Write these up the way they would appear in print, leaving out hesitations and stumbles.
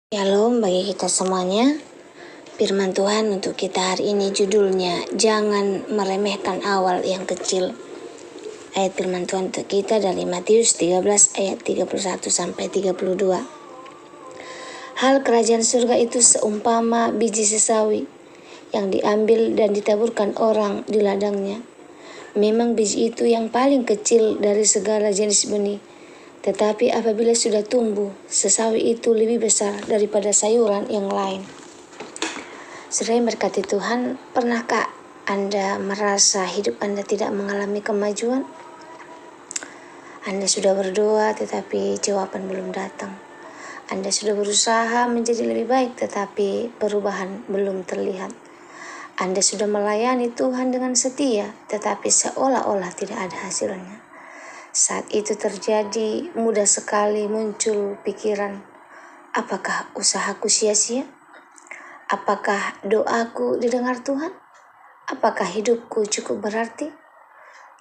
Shalom bagi kita semuanya. Firman Tuhan untuk kita hari ini judulnya jangan meremehkan awal yang kecil. Ayat firman Tuhan untuk kita dari Matius 13 ayat 31 sampai 32. Hal kerajaan surga itu seumpama biji sesawi yang diambil dan ditaburkan orang di ladangnya. Memang biji itu yang paling kecil dari segala jenis benih. Tetapi apabila sudah tumbuh, sesawi itu lebih besar daripada sayuran yang lain. Saudara yang berkati Tuhan, pernahkah Anda merasa hidup Anda tidak mengalami kemajuan? Anda sudah berdoa tetapi jawaban belum datang. Anda sudah berusaha menjadi lebih baik tetapi perubahan belum terlihat. Anda sudah melayani Tuhan dengan setia tetapi seolah-olah tidak ada hasilnya. Saat itu terjadi, mudah sekali muncul pikiran, apakah usahaku sia-sia? Apakah doaku didengar Tuhan? Apakah hidupku cukup berarti?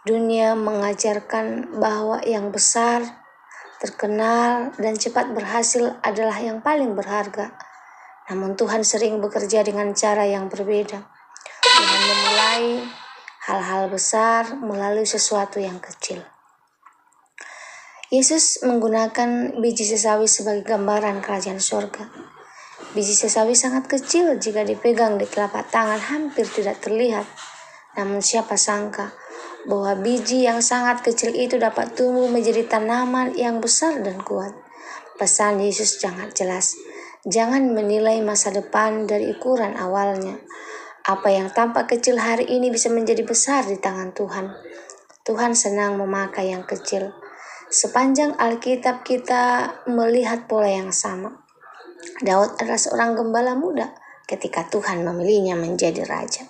Dunia mengajarkan bahwa yang besar, terkenal, dan cepat berhasil adalah yang paling berharga. Namun Tuhan sering bekerja dengan cara yang berbeda. Dengan memulai hal-hal besar melalui sesuatu yang kecil. Yesus menggunakan biji sesawi sebagai gambaran kerajaan surga. Biji sesawi sangat kecil jika dipegang di telapak tangan hampir tidak terlihat. Namun siapa sangka bahwa biji yang sangat kecil itu dapat tumbuh menjadi tanaman yang besar dan kuat. Pesan Yesus sangat jelas. Jangan menilai masa depan dari ukuran awalnya. Apa yang tampak kecil hari ini bisa menjadi besar di tangan Tuhan. Tuhan senang memakai yang kecil. Sepanjang Alkitab kita melihat pola yang sama. Daud adalah seorang gembala muda ketika Tuhan memilihnya menjadi raja.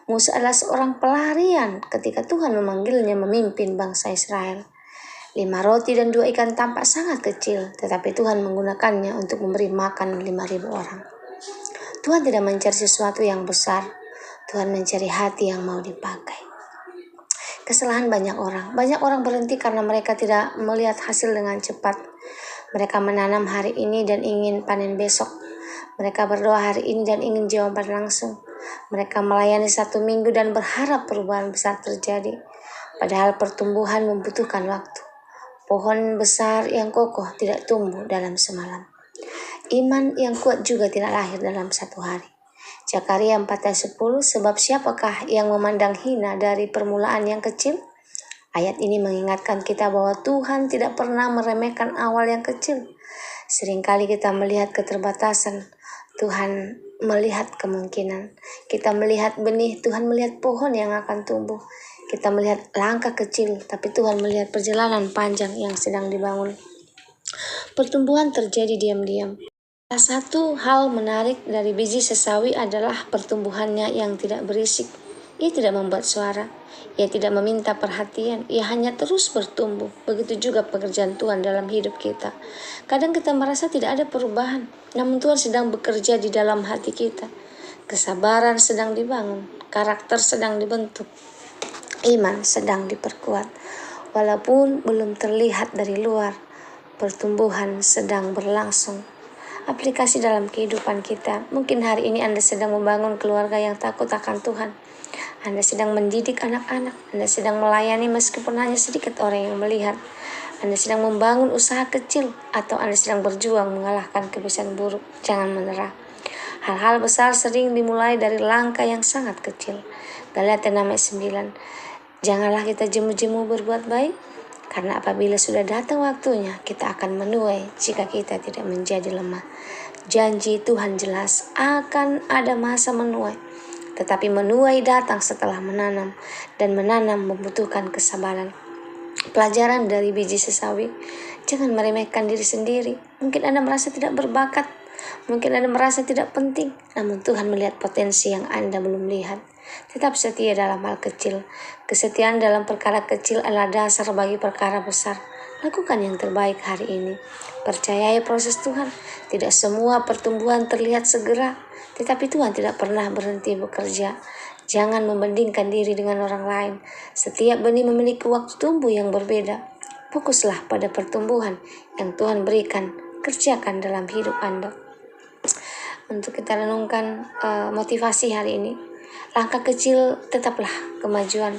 Musa adalah seorang pelarian ketika Tuhan memanggilnya memimpin bangsa Israel. 5 roti dan 2 ikan tampak sangat kecil, tetapi Tuhan menggunakannya untuk memberi makan 5.000 orang. Tuhan tidak mencari sesuatu yang besar, Tuhan mencari hati yang mau dipakai. Kesalahan banyak orang berhenti karena mereka tidak melihat hasil dengan cepat. Mereka menanam hari ini dan ingin panen besok. Mereka berdoa hari ini dan ingin jawaban langsung. Mereka melayani 1 minggu dan berharap perubahan besar terjadi. Padahal pertumbuhan membutuhkan waktu. Pohon besar yang kokoh tidak tumbuh dalam semalam. Iman yang kuat juga tidak lahir dalam 1 hari. Zakaria 4 ayat 10, sebab siapakah yang memandang hina dari permulaan yang kecil? Ayat ini mengingatkan kita bahwa Tuhan tidak pernah meremehkan awal yang kecil. Seringkali kita melihat keterbatasan, Tuhan melihat kemungkinan. Kita melihat benih, Tuhan melihat pohon yang akan tumbuh. Kita melihat langkah kecil, tapi Tuhan melihat perjalanan panjang yang sedang dibangun. Pertumbuhan terjadi diam-diam. Salah satu hal menarik dari biji sesawi adalah pertumbuhannya yang tidak berisik. Ia tidak membuat suara. Ia tidak meminta perhatian. Ia hanya terus bertumbuh. Begitu juga pekerjaan Tuhan dalam hidup kita. Kadang kita merasa tidak ada perubahan. Namun Tuhan sedang bekerja di dalam hati kita. Kesabaran sedang dibangun. Karakter sedang dibentuk. Iman sedang diperkuat. Walaupun belum terlihat dari luar, pertumbuhan sedang berlangsung. Aplikasi dalam kehidupan kita. Mungkin hari ini Anda sedang membangun keluarga yang takut akan Tuhan. Anda sedang mendidik anak-anak. Anda sedang melayani meskipun hanya sedikit orang yang melihat. Anda sedang membangun usaha kecil atau Anda sedang berjuang mengalahkan kebiasaan buruk. Jangan menyerah. Hal-hal besar sering dimulai dari langkah yang sangat kecil. Galatia 6 ayat 9. Janganlah kita jemu-jemu berbuat baik. Karena apabila sudah datang waktunya, kita akan menuai jika kita tidak menjadi lemah. Janji Tuhan jelas akan ada masa menuai. Tetapi menuai datang setelah menanam. Dan menanam membutuhkan kesabaran. Pelajaran dari biji sesawi. Jangan meremehkan diri sendiri. Mungkin Anda merasa tidak berbakat. Mungkin Anda merasa tidak penting. Namun Tuhan melihat potensi yang Anda belum lihat. Tetap setia dalam hal kecil. Kesetiaan dalam perkara kecil adalah dasar bagi perkara besar. Lakukan yang terbaik hari ini. Percayai proses Tuhan. Tidak semua pertumbuhan terlihat segera, tetapi Tuhan tidak pernah berhenti bekerja. Jangan membandingkan diri dengan orang lain. Setiap benih memiliki waktu tumbuh yang berbeda. Fokuslah pada pertumbuhan yang Tuhan berikan. Kerjakan dalam hidup Anda. untuk kita renungkan motivasi hari ini. Langkah kecil tetaplah kemajuan.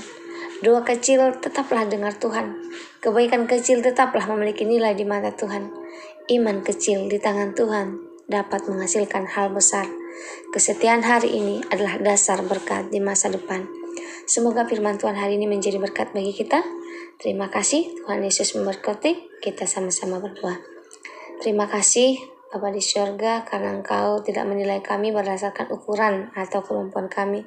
Doa kecil tetaplah dengar Tuhan. Kebaikan kecil tetaplah memiliki nilai di mata Tuhan. Iman kecil di tangan Tuhan dapat menghasilkan hal besar. Kesetiaan hari ini adalah dasar berkat di masa depan. Semoga firman Tuhan hari ini menjadi berkat bagi kita. Terima kasih, Tuhan Yesus memberkati. Kita sama-sama berdoa. Terima kasih Bapa di surga, karena Engkau tidak menilai kami berdasarkan ukuran atau kemampuan kami.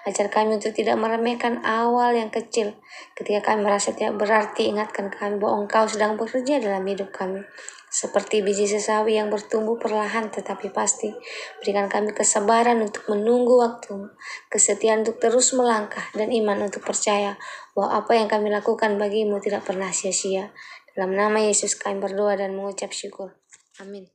Ajar kami untuk tidak meremehkan awal yang kecil. Ketika kami merasa tidak berarti, ingatkan kami bahwa Engkau sedang bekerja dalam hidup kami. Seperti biji sesawi yang bertumbuh perlahan tetapi pasti. Berikan kami kesabaran untuk menunggu waktu, kesetiaan untuk terus melangkah, dan iman untuk percaya bahwa apa yang kami lakukan bagimu tidak pernah sia-sia. Dalam nama Yesus kami berdoa dan mengucap syukur. Amin.